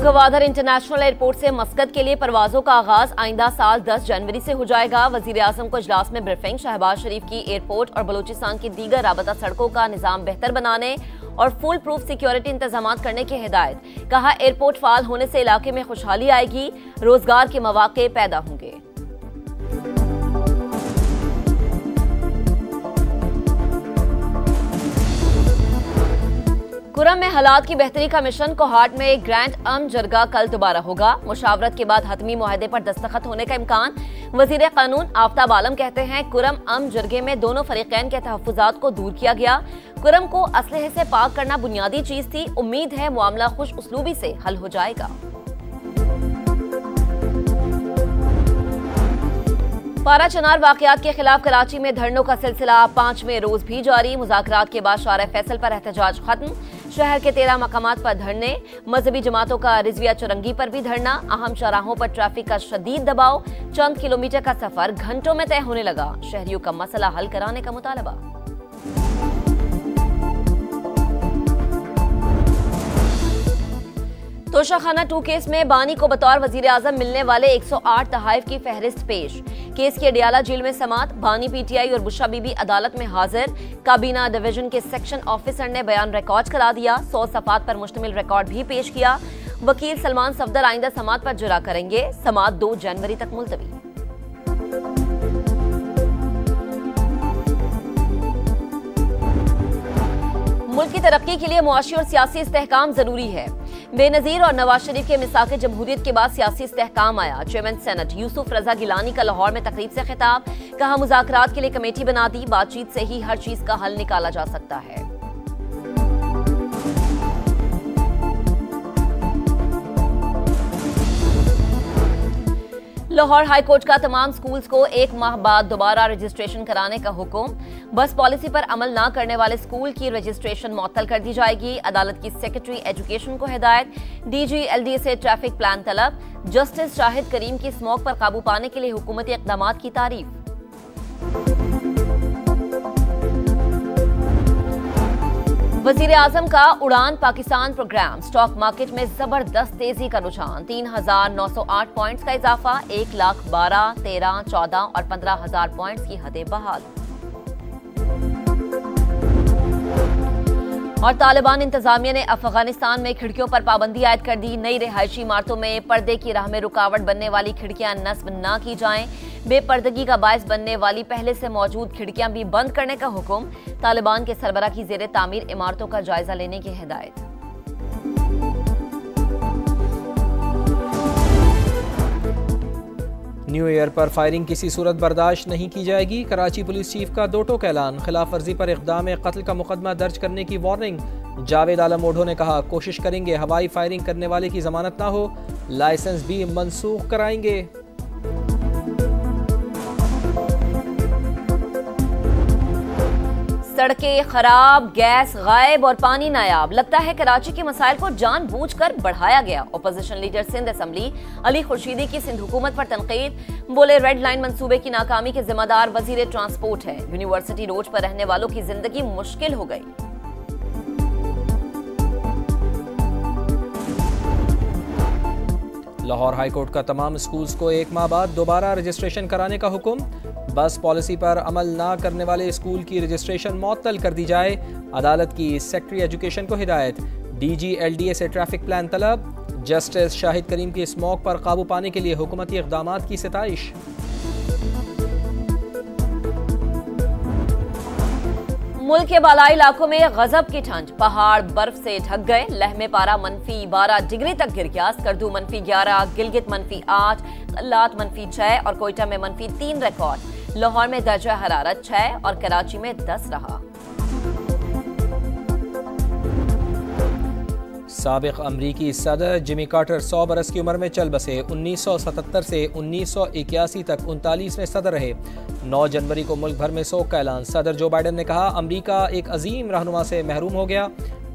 Gwadar international airport से मस्कत के लिए परवाजों का आगाज आइंदा साल 10 जनवरी से हो जाएगा। वजीर आजम को इजलास में ब्रीफिंग। शहबाज शरीफ की एयरपोर्ट और बलूचिस्तान की दीगर राबता सड़कों का निजाम बेहतर बनाने और फुल प्रूफ सिक्योरिटी इंतजाम करने की हिदायत। कहा, एयरपोर्ट फाल होने से इलाके में खुशहाली आएगी, रोजगार के मौके पैदा होंगे। कुरम में हालात की बेहतरी का मिशन। कोहाट में ग्रैंड अम जरगा कल दोबारा होगा। मुशावरत के बाद हतमी मुआहदे पर दस्तखत होने का इम्कान। वजीर कानून आफ्ताब आलम कहते हैं, कुरम अम जरगे में दोनों फरीकैन के तहफ्फुजात को दूर किया गया। कुरम को असलहे से पाक करना बुनियादी चीज थी। उम्मीद है मामला खुश उसलूबी से हल हो जाएगा। पारा चनार वाकयात के खिलाफ कराची में धरनों का सिलसिला 5वें रोज भी जारी। मुज़ाकरात के बाद शारे फैसल पर एहतजाज खत्म। शहर के 13 मकामात पर धरने। मजहबी जमातों का रिजविया चुरंगी पर भी धरना। अहम चौराहों पर ट्रैफिक का शदीद दबाव। चंद किलोमीटर का सफर घंटों में तय होने लगा। शहरियों का मसला हल कराने का मुतालबा। तोशाखाना 2 केस में बानी को बतौर वजीर आजम मिलने वाले 108 तहाइफ की फहरिस्त पेश। केस की अडियाला जेल में समात। बानी पीटीआई और बुशा बीबी अदालत में हाजिर। काबीना डिवीजन के सेक्शन ऑफिसर ने बयान रिकॉर्ड करा दिया। 100 सफात पर मुश्तमिल रिकॉर्ड भी पेश किया। वकील सलमान सफदर आइंदा समात पर जुरा करेंगे। समात 2 जनवरी तक मुलतवी। मुल्क की तरक्की के लिए मुआशी और सियासी इस्तेहकाम जरूरी है। बेनजीर और नवाज शरीफ के मिसाक़े जमहूरियत के बाद सियासी इस्तेहकाम आया। चेयरमैन सेनेट यूसुफ रजा गिलानी का लाहौर में तकरीब से खिताब। कहा, मुज़ाकरात के लिए कमेटी बना दी। बातचीत से ही हर चीज का हल निकाला जा सकता है। लाहौर हाई कोर्ट का तमाम स्कूल्स को 1 माह बाद दोबारा रजिस्ट्रेशन कराने का हुक्म। बस पॉलिसी पर अमल न करने वाले स्कूल की रजिस्ट्रेशन मुअत्तल कर दी जाएगी। अदालत की सेक्रेटरी एजुकेशन को हिदायत। डीजी एलडीए से ट्रैफिक प्लान तलब। जस्टिस शाहिद करीम की स्मोक पर काबू पाने के लिए हुकूमती इक़दामात की तारीफ। वजीर आजम का उड़ान पाकिस्तान प्रोग्राम। स्टॉक मार्केट में जबरदस्त तेजी का रुझान। 3,908 पॉइंट्स का इजाफा। 1,12,, 13, 14 और 15,000 पॉइंट्स की हदें बहाल। और तालिबान इंतजामिया ने अफगानिस्तान में खिड़कियों पर पाबंदी आयद कर दी। नई रिहायशी इमारतों में पर्दे की राह में रुकावट बनने वाली खिड़कियां नस्ब न की जाएं। बेपर्दगी का बायस बनने वाली पहले से मौजूद खिड़कियां भी बंद करने का हुक्म। तालिबान के सरबराह की जेर तामीर इमारतों का जायजा लेने की हिदायत। न्यू ईयर पर फायरिंग किसी सूरत बर्दाश्त नहीं की जाएगी। कराची पुलिस चीफ का 2 टोक ऐलान। खिलाफ वर्जी पर इक़दाम कत्ल का मुकदमा दर्ज करने की वार्निंग। जावेद आलम ओढो ने कहा, कोशिश करेंगे हवाई फायरिंग करने वाले की जमानत ना हो। लाइसेंस भी मनसूख कराएंगे। सड़कें खराब, गैस गायब और पानी नायाब। लगता है कराची के मसाइल को जानबूझकर बढ़ाया गया। Opposition leader Sindh assembly Ali Khurshidi की सिंध हुकूमत पर तनकीद। बोले, रेड लाइन मंसूबे की नाकामी के जिम्मेदार वजीर ट्रांसपोर्ट है। यूनिवर्सिटी रोड पर रहने वालों की जिंदगी मुश्किल हो गई। लाहौर हाईकोर्ट का तमाम स्कूल्स को 1 माह बाद दोबारा रजिस्ट्रेशन कराने का हुक्म। बस पॉलिसी पर अमल न करने वाले स्कूल की रजिस्ट्रेशन मुअत्तल कर दी जाए। अदालत की सेक्रेटरी एजुकेशन को हिदायत। डीजी एलडीए से ट्रैफिक प्लान तलब। जस्टिस शाहिद करीम की स्मोक पर काबू पाने के लिए हुकूमती इक़दामात की सिताइश। मुल्क के बालाई इलाकों में गजब की ठंड। पहाड़ बर्फ से ढक गए। लहमे पारा -12 डिग्री तक गिर गया। स्कर्दू -11, गिलगित -8, कल्लात -6 और कोयटा में -3 रिकॉर्ड। लाहौर में दर्जा हरारत 6 और कराची में 10 रहा। साबिक अमरीकी सदर जिमी कार्टर 100 बरस की उम्र में चल बसे। 1977 से 1981 तक 39वें सदर रहे। 9 जनवरी को मुल्क भर में सोग का ऐलान। सदर जो बाइडन ने कहा, अमरीका एक अजीम रहनुमा से महरूम हो गया।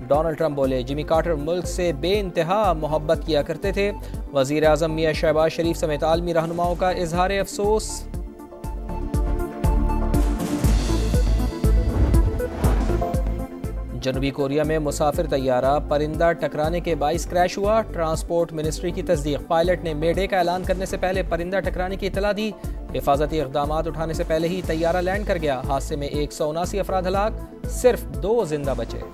डोनाल्ड ट्रंप बोले, जिमी कार्टर मुल्क से बेइंतहा मोहब्बत किया करते थे। वजीर आजम मियां शहबाज शरीफ समेत आलमी रहनुमाओं का इजहार अफसोस। जनूबी कोरिया में मुसाफिर तैयारा परिंदा टकराने के बाइस क्रैश हुआ। ट्रांसपोर्ट मिनिस्ट्री की तस्दीक। पायलट ने मेडे का ऐलान करने से पहले परिंदा टकराने की इतला दी। हिफाजती इक़दाम उठाने से पहले ही तैयारा लैंड कर गया। हादसे में 179 अफराद हलाक, सिर्फ 2 जिंदा बचे।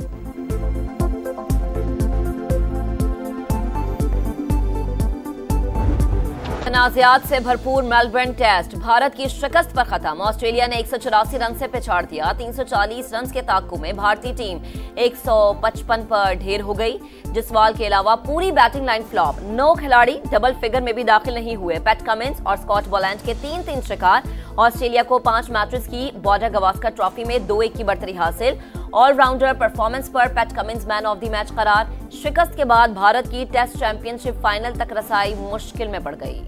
तनाज़ात से भरपूर मेलबर्न टेस्ट भारत की शिकस्त पर खत्म। ऑस्ट्रेलिया ने 184 रन से पिछाड़ दिया। 340 रन के ताक़ू में भारतीय टीम 155 पर ढेर हो गई। जसवाल के अलावा पूरी बैटिंग लाइन फ्लॉप। 9 खिलाड़ी डबल फिगर में भी दाखिल नहीं हुए। पैट कमिंस और स्कॉट बोलैंड के 3-3 शिकार। ऑस्ट्रेलिया को 5 मैचेस की बॉर्डर गवास्कर ट्रॉफी में 2-1 की बढ़तरी हासिल। ऑलराउंडर परफॉर्मेंस पर PAT Cummins man of the match करार। शिकस्त के बाद भारत की टेस्ट चैंपियनशिप फाइनल तक रसाई मुश्किल में पड़ गई।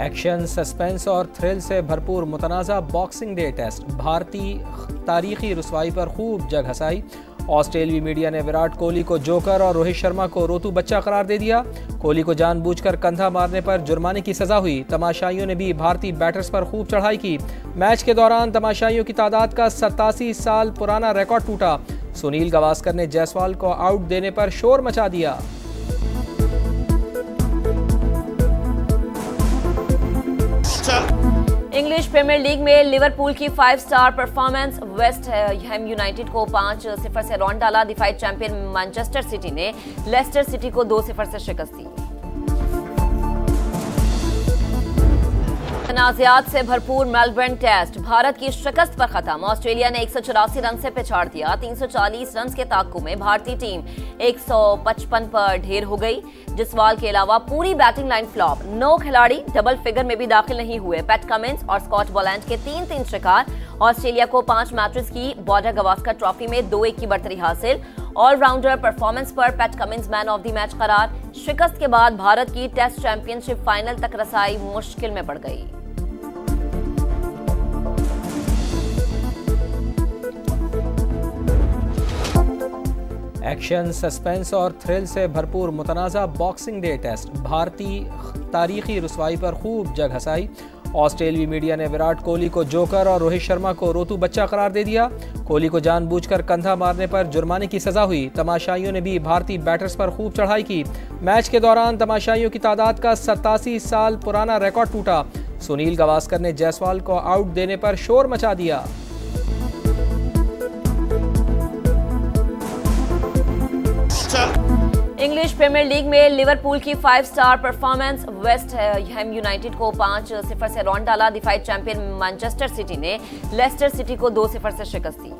एक्शन, सस्पेंस और थ्रिल से भरपूर मुतनाज़ा बॉक्सिंग डे टेस्ट। भारतीय तारीखी रुसवाई पर खूब जग हसाई। ऑस्ट्रेलियाई मीडिया ने विराट कोहली को जोकर और रोहित शर्मा को रोतू बच्चा करार दे दिया। कोहली को जानबूझकर कंधा मारने पर जुर्माने की सजा हुई। तमाशाइयों ने भी भारतीय बैटर्स पर खूब चढ़ाई की। मैच के दौरान तमाशाइयों की तादाद का 87 साल पुराना रिकॉर्ड टूटा। सुनील गावस्कर ने जायसवाल को आउट देने पर शोर मचा दिया। इंग्लिश प्रीमियर लीग में लिवरपूल की 5 star performance. West Ham United को 5-0 से रौंद डाला। डिफाइट चैंपियन मैनचेस्टर सिटी ने लेस्टर सिटी को 2-0 से शिकस्त दी। तनाज़ात से भरपूर मेलबर्न टेस्ट भारत की शिकस्त पर खत्म। ऑस्ट्रेलिया ने 184 रन से पिछाड़ दिया। 340 रन के ताक़ू में भारतीय टीम 155 पर ढेर हो गई। जसवाल के अलावा पूरी बैटिंग लाइन फ्लॉप। 9 खिलाड़ी डबल फिगर में भी दाखिल नहीं हुए। पैट कमिंस और स्कॉट बोलैंड के 3-3 शिकार। ऑस्ट्रेलिया को 5 मैचेस की बॉर्डर गवास्कर ट्रॉफी में 2-1 की बढ़तरी हासिल। ऑलराउंडर परफॉर्मेंस पर PAT Cummins man of the match करार। शिकस्त के बाद भारत की टेस्ट चैंपियनशिप फाइनल तक रसाई मुश्किल में पड़ गई। एक्शन, सस्पेंस और थ्रिल से भरपूर मुतनाज़ा बॉक्सिंग डे टेस्ट। भारतीय तारीखी रुसवाई पर खूब जग हसाई। ऑस्ट्रेलियाई मीडिया ने विराट कोहली को जोकर और रोहित शर्मा को रोतू बच्चा करार दे दिया। कोहली को जानबूझकर कंधा मारने पर जुर्माने की सजा हुई। तमाशाइयों ने भी भारतीय बैटर्स पर खूब चढ़ाई की। मैच के दौरान तमाशाइयों की तादाद का 87 साल पुराना रिकॉर्ड टूटा। सुनील गावस्कर ने जायसवाल को आउट देने पर शोर मचा दिया। इंग्लिश प्रीमियर लीग में लिवरपूल की 5 star performance. West Ham United को 5-0 से रौंद डाला। डिफाइट चैंपियन मैनचेस्टर सिटी ने लेस्टर सिटी को 2-0 से शिकस्त दी।